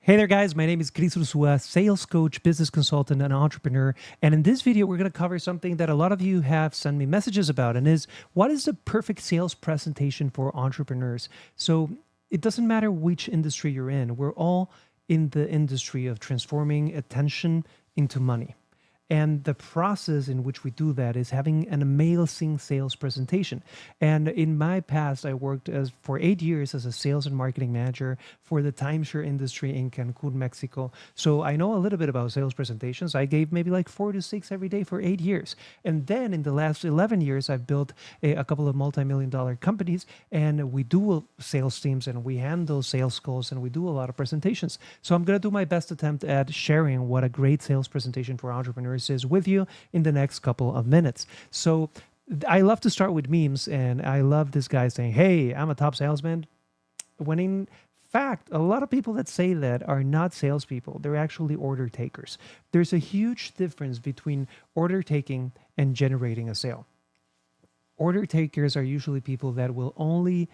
Hey there, guys. My name is Cris Ursua, sales coach, business consultant, and entrepreneur. And in this video, we're going to cover something that a lot of you have sent me messages about, and is what is the perfect sales presentation for entrepreneurs? So it doesn't matter which industry you're in, we're all in the industry of transforming attention into money. And the process in which we do that is having an amazing sales presentation. And in my past, I worked for 8 years as a sales and marketing manager for the timeshare industry in Cancun, Mexico. So I know a little bit about sales presentations. I gave maybe like 4 to 6 every day for 8 years. And then in the last 11 years, I've built a couple of multi-million-dollar companies, and we do sales teams and we handle sales calls and we do a lot of presentations. So I'm going to do my best attempt at sharing what a great sales presentation for entrepreneurs is with you in the next couple of minutes. So I love to start with memes, and I love this guy saying, "Hey, I'm a top salesman," when in fact, a lot of people that say that are not salespeople. They're actually order takers. There's a huge difference between order taking and generating a sale. Order takers are usually people that will only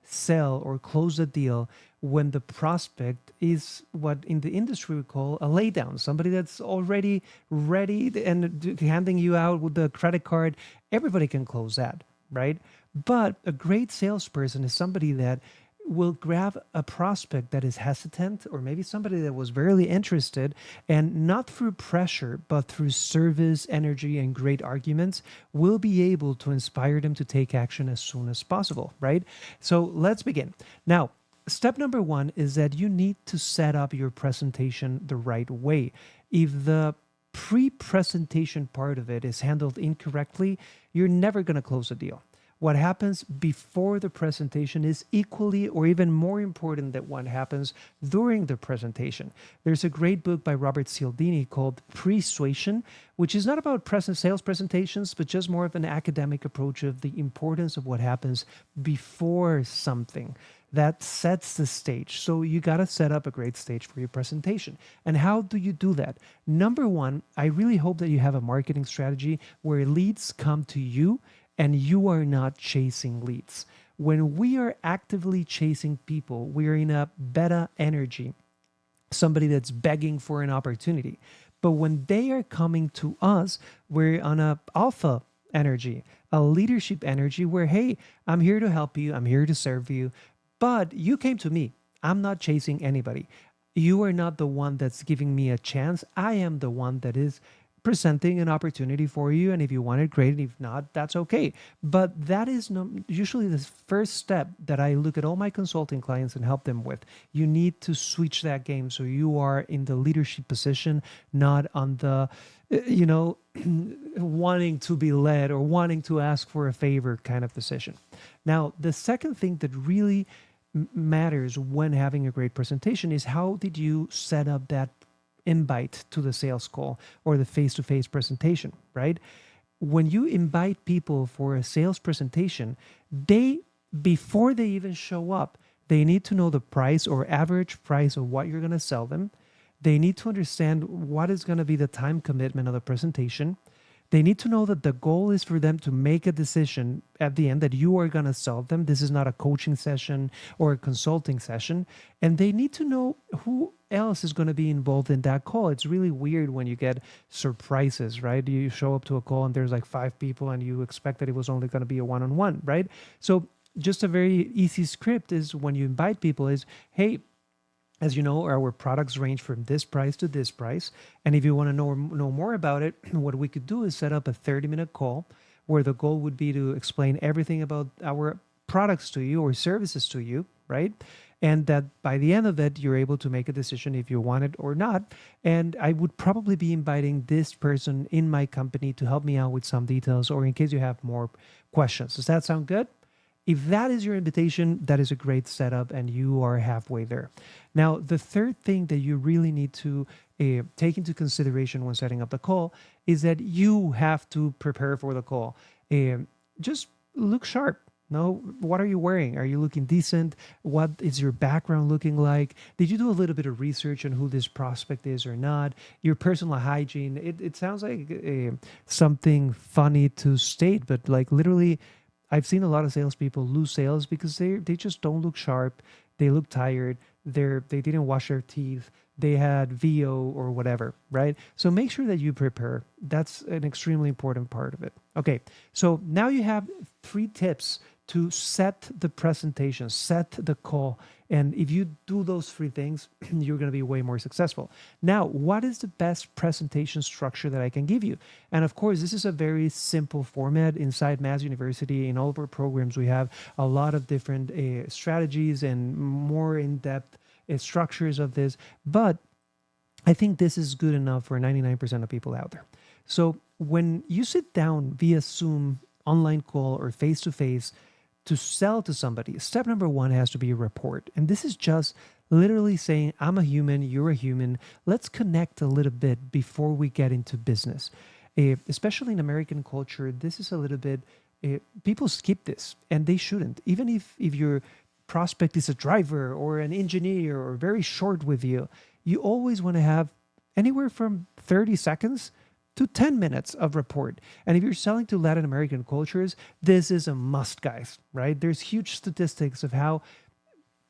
sell or close a deal when the prospect is what in the industry we call a laydown, somebody that's already ready and handing you out with the credit card. Everybody can close that, right? But a great salesperson is somebody that will grab a prospect that is hesitant, or maybe somebody that was very interested, and not through pressure but through service, energy, and great arguments will be able to inspire them to take action as soon as possible, right? So let's begin. Now, step number one is that you need to set up your presentation the right way. If the pre-presentation part of it is handled incorrectly, you're never going to close a deal. What happens before the presentation is equally or even more important than what happens during the presentation. There's a great book by Robert Cialdini called Persuasion, which is not about sales presentations, but just more of an academic approach of the importance of what happens before something that sets the stage. So you got to set up a great stage for your presentation. And how do you do that? Number one, I really hope that you have a marketing strategy where leads come to you and you are not chasing leads. When we are actively chasing people, we are in a beta energy, somebody that's begging for an opportunity. But when they are coming to us, we're on a alpha energy, a leadership energy where, hey, I'm here to help you, I'm here to serve you, but you came to me. I'm not chasing anybody. You are not the one that's giving me a chance. I am the one that is presenting an opportunity for you, and if you want it, great, and if not, that's okay. But that is usually the first step that I look at all my consulting clients and help them with. You need to switch that game so you are in the leadership position, not on the wanting to be led or wanting to ask for a favor kind of position. Now, the second thing that really matters when having a great presentation is how did you set up that invite to the sales call or the face-to-face presentation, right? When you invite people for a sales presentation, before they even show up, they need to know the price or average price of what you're going to sell them. They need to understand what is going to be the time commitment of the presentation. They need to know that the goal is for them to make a decision at the end that you are going to sell them. This is not a coaching session or a consulting session. And they need to know who else is going to be involved in that call. It's really weird when you get surprises, right? You show up to a call and there's like 5 people and you expect that it was only going to be a one-on-one, right? So just a very easy script is when you invite people is, hey, as you know, our products range from this price to this price. And if you want to know more about it, what we could do is set up a 30-minute call where the goal would be to explain everything about our products to you or services to you, right? And that by the end of it, you're able to make a decision if you want it or not. And I would probably be inviting this person in my company to help me out with some details or in case you have more questions. Does that sound good? If that is your invitation, that is a great setup and you are halfway there. Now, the third thing that you really need to take into consideration when setting up the call is that you have to prepare for the call. Just look sharp. No, what are you wearing? Are you looking decent? What is your background looking like? Did you do a little bit of research on who this prospect is or not? Your personal hygiene. It sounds like something funny to state, but like literally, I've seen a lot of salespeople lose sales because they just don't look sharp. They look tired. they didn't wash their teeth, they had VO or whatever, right? So make sure that you prepare. That's an extremely important part of it. Okay, so now you have 3 tips to set the presentation, set the call. And if you do those 3 things, you're going to be way more successful. Now, what is the best presentation structure that I can give you? And of course, this is a very simple format inside Mass University. In all of our programs, we have a lot of different strategies and more in-depth structures of this. But I think this is good enough for 99% of people out there. So when you sit down via Zoom, online call, or face-to-face, to sell to somebody, step number 1 has to be a rapport. And this is just literally saying, I'm a human, you're a human. Let's connect a little bit before we get into business. Especially in American culture, this is a little bit, people skip this, and they shouldn't. Even if your prospect is a driver or an engineer or very short with you, you always want to have anywhere from 30 seconds to 10 minutes of report. And if you're selling to Latin American cultures, this is a must, guys, right? There's huge statistics of how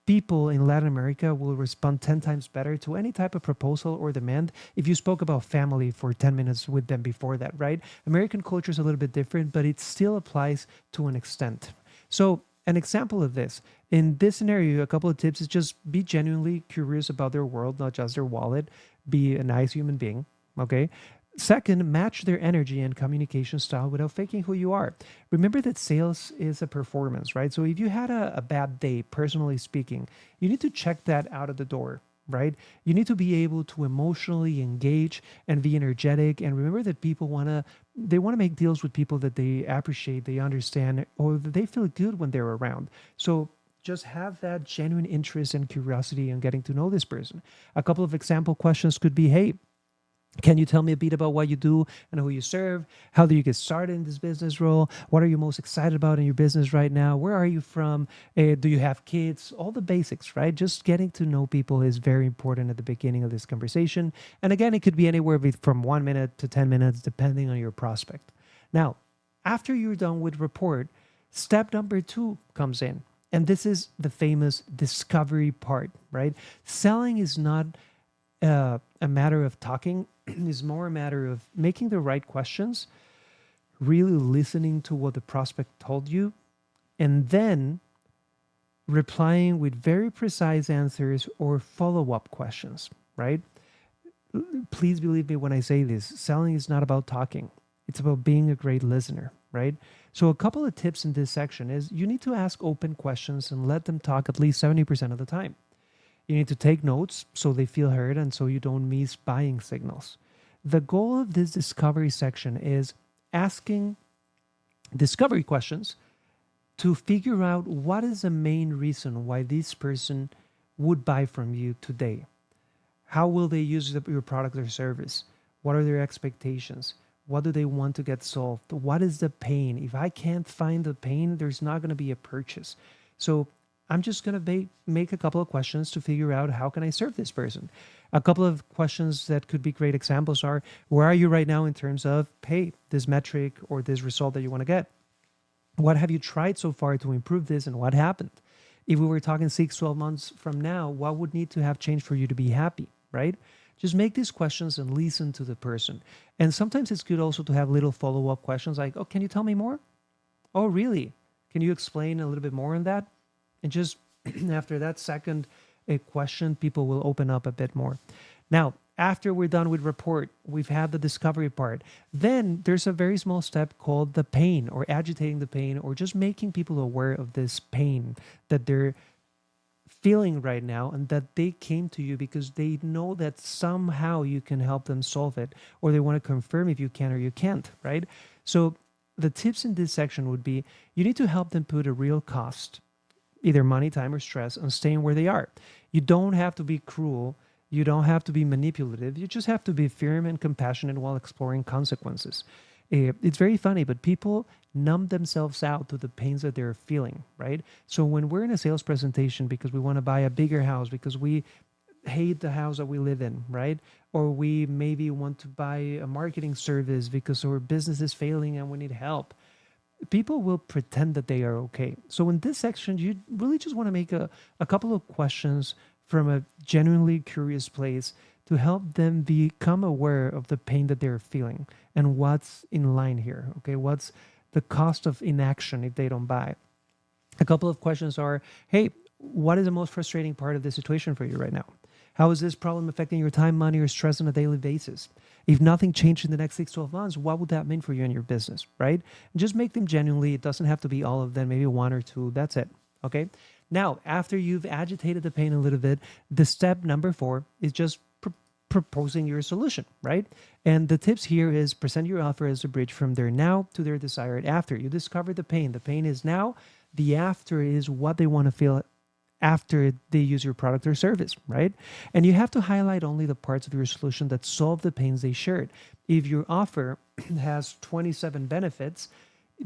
people in Latin America will respond 10 times better to any type of proposal or demand if you spoke about family for 10 minutes with them before that, right? American culture is a little bit different, but it still applies to an extent. So an example of this, in this scenario, a couple of tips is just be genuinely curious about their world, not just their wallet. Be a nice human being, okay? Second, match their energy and communication style without faking who you are. Remember that sales is a performance, right? So if you had a bad day, personally speaking, you need to check that out of the door, right? You need to be able to emotionally engage and be energetic. And remember that people want to make deals with people that they appreciate, they understand, or that they feel good when they're around. So just have that genuine interest and curiosity in getting to know this person. A couple of example questions could be, hey, can you tell me a bit about what you do and who you serve? How do you get started in this business role? What are you most excited about in your business right now? Where are you from? Do you have kids? All the basics, right? Just getting to know people is very important at the beginning of this conversation. And again, it could be anywhere from 1 minute to 10 minutes, depending on your prospect. Now, after you're done with report, step number 2 comes in. And this is the famous discovery part, right? Selling is not a matter of talking. Is more a matter of making the right questions, really listening to what the prospect told you, and then replying with very precise answers or follow-up questions, right? Please believe me when I say this. Selling is not about talking. It's about being a great listener, right? So a couple of tips in this section is you need to ask open questions and let them talk at least 70% of the time. You need to take notes so they feel heard and so you don't miss buying signals. The goal of this discovery section is asking discovery questions to figure out what is the main reason why this person would buy from you today. How will they use your product or service? What are their expectations? What do they want to get solved? What is the pain? If I can't find the pain, there's not going to be a purchase. So I'm just going to make a couple of questions to figure out how can I serve this person. A couple of questions that could be great examples are, where are you right now in terms of, hey, this metric or this result that you want to get? What have you tried so far to improve this and what happened? If we were talking 6-12 months from now, what would need to have changed for you to be happy, right? Just make these questions and listen to the person. And sometimes it's good also to have little follow-up questions like, oh, can you tell me more? Oh, really? Can you explain a little bit more on that? And just after that second question, people will open up a bit more. Now, after we're done with report, we've had the discovery part. Then there's a very small step called the pain or agitating the pain or just making people aware of this pain that they're feeling right now and that they came to you because they know that somehow you can help them solve it or they want to confirm if you can or you can't, right? So the tips in this section would be you need to help them put a real cost, either money, time, or stress, on staying where they are. You don't have to be cruel. You don't have to be manipulative. You just have to be firm and compassionate while exploring consequences. It's very funny, but people numb themselves out to the pains that they're feeling, right? So when we're in a sales presentation because we want to buy a bigger house, because we hate the house that we live in, right? Or we maybe want to buy a marketing service because our business is failing and we need help, people will pretend that they are okay. So in this section, you really just want to make a couple of questions from a genuinely curious place to help them become aware of the pain that they're feeling and what's in line here. Okay, what's the cost of inaction if they don't buy? A couple of questions are, hey, what is the most frustrating part of the situation for you right now? How is this problem affecting your time, money, or stress on a daily basis? If nothing changed in the next 6, 12 months, what would that mean for you and your business, right? And just make them genuinely. It doesn't have to be all of them, maybe one or two. That's it. Okay. Now, after you've agitated the pain a little bit, the step number 4 is just proposing your solution, right? And the tips here is present your offer as a bridge from their now to their desired after. You discover the pain. The pain is now. The after is what they want to feel after they use your product or service, right? And you have to highlight only the parts of your solution that solve the pains they shared. If your offer has 27 benefits,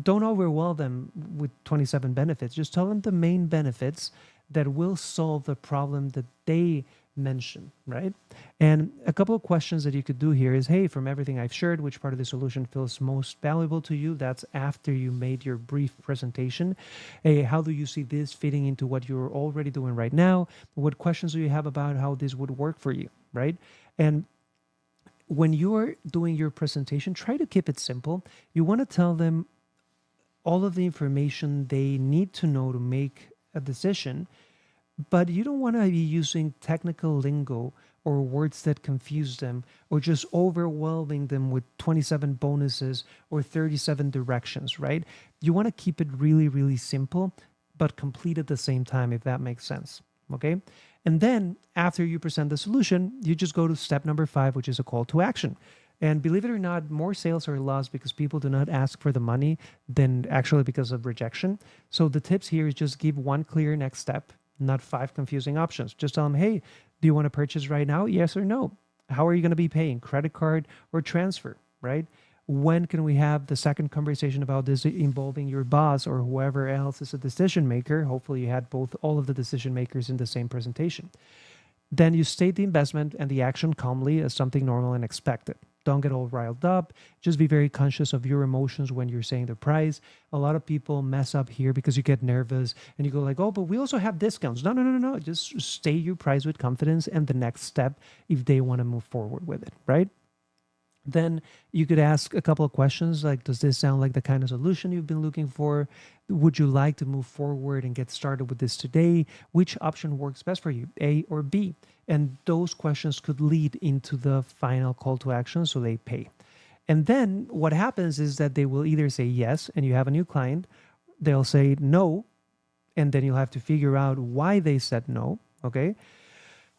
don't overwhelm them with 27 benefits. Just tell them the main benefits that will solve the problem that they mention, right? And a couple of questions that you could do here is, hey, from everything I've shared, which part of the solution feels most valuable to you? That's after you made your brief presentation. Hey, how do you see this fitting into what you're already doing right now? What questions do you have about how this would work for you, right? And when you're doing your presentation, try to keep it simple. You want to tell them all of the information they need to know to make a decision, but you don't want to be using technical lingo or words that confuse them or just overwhelming them with 27 bonuses or 37 directions, right? You want to keep it really, really simple, but complete at the same time, if that makes sense, okay? And then after you present the solution, you just go to step number 5, which is a call to action. And believe it or not, more sales are lost because people do not ask for the money than actually because of rejection. So the tips here is just give one clear next step, not 5 confusing options. Just tell them, hey, do you want to purchase right now? Yes or no? How are you going to be paying? Credit card or transfer, right? When can we have the second conversation about this involving your boss or whoever else is a decision maker? Hopefully you had all of the decision makers in the same presentation. Then you state the investment and the action calmly as something normal and expected. Don't get all riled up. Just be very conscious of your emotions when you're saying the price. A lot of people mess up here because you get nervous and you go like, oh, but we also have discounts. No. Just state your price with confidence and the next step if they want to move forward with it, right? Then you could ask a couple of questions like, does this sound like the kind of solution you've been looking for? Would you like to move forward and get started with this today? Which option works best for you, A or B? And those questions could lead into the final call to action, so they pay. And then what happens is that they will either say yes, and you have a new client. They'll say no, and then you'll have to figure out why they said no, okay?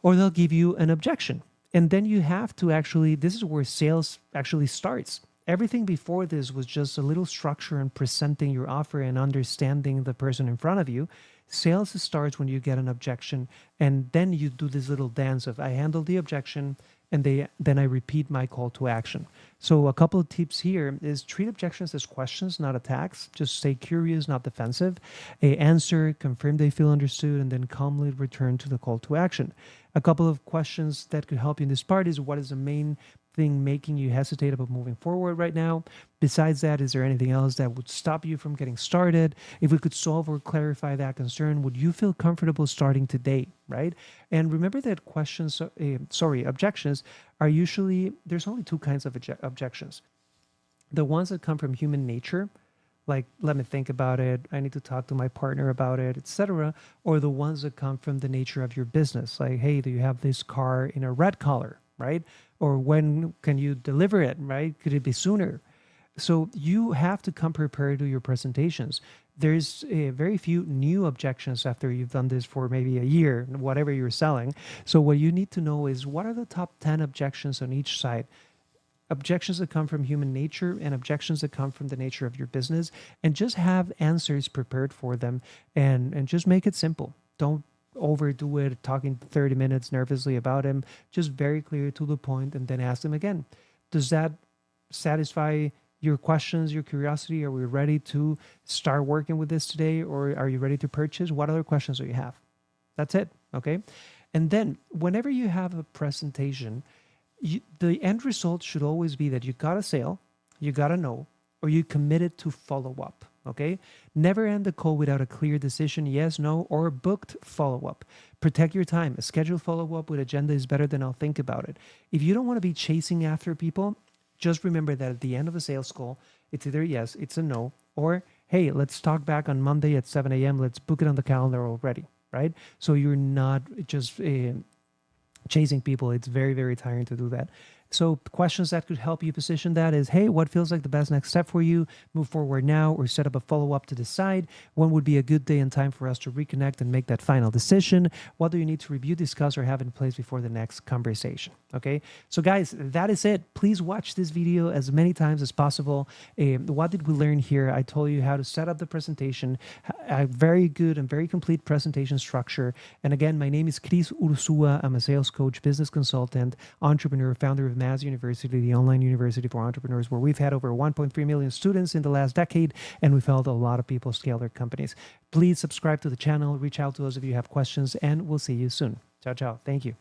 Or they'll give you an objection. And then you have to actually, this is where sales actually starts. Everything before this was just a little structure and presenting your offer and understanding the person in front of you. Sales starts when you get an objection, and then you do this little dance of I handle the objection, and then I repeat my call to action. So a couple of tips here is treat objections as questions, not attacks. Just stay curious, not defensive. Answer, confirm they feel understood, and then calmly return to the call to action. A couple of questions that could help you in this part is, what is the main thing making you hesitate about moving forward right now? Besides that, is there anything else that would stop you from getting started? If we could solve or clarify that concern, would you feel comfortable starting today, right? And remember that objections are usually, there's only 2 kinds of objections. The ones that come from human nature, like, let me think about it, I need to talk to my partner about it, etc. Or the ones that come from the nature of your business, like, hey, do you have this car in a red color, right? Or when can you deliver it, right? Could it be sooner? So you have to come prepared to your presentations. There's very few new objections after you've done this for maybe a year, whatever you're selling. So what you need to know is, what are the top 10 objections on each side? Objections that come from human nature and objections that come from the nature of your business, and just have answers prepared for them, and just make it simple. Don't overdo it, talking 30 minutes nervously about him. Just very clear to the point, and then ask them again. Does that satisfy your questions, your curiosity? Are we ready to start working with this today, or are you ready to purchase? What other questions do you have? That's it, okay? And then whenever you have a presentation, the end result should always be that you got a sale, you got a no, or you committed to follow up, okay? Never end the call without a clear decision, yes, no, or booked follow-up. Protect your time. A scheduled follow-up with agenda is better than I'll think about it. If you don't want to be chasing after people, just remember that at the end of a sales call, it's either yes, it's a no, or hey, let's talk back on Monday at 7 a.m. Let's book it on the calendar already, right? So you're not just chasing people. It's very, very tiring to do that. So questions that could help you position that is, hey, what feels like the best next step for you? Move forward now, or set up a follow-up to decide when would be a good day and time for us to reconnect and make that final decision. What do you need to review, discuss, or have in place before the next conversation? Okay, so guys, that is it. Please watch this video as many times as possible. What did we learn here? I told you how to set up the presentation, a very good and very complete presentation structure. And again, my name is Chris Ursua. I'm a sales coach, business consultant, entrepreneur, founder of Mass University, the online university for entrepreneurs, where we've had over 1.3 million students in the last decade, and we've helped a lot of people scale their companies. Please subscribe to the channel, reach out to us if you have questions, and we'll see you soon. Ciao, ciao. Thank you.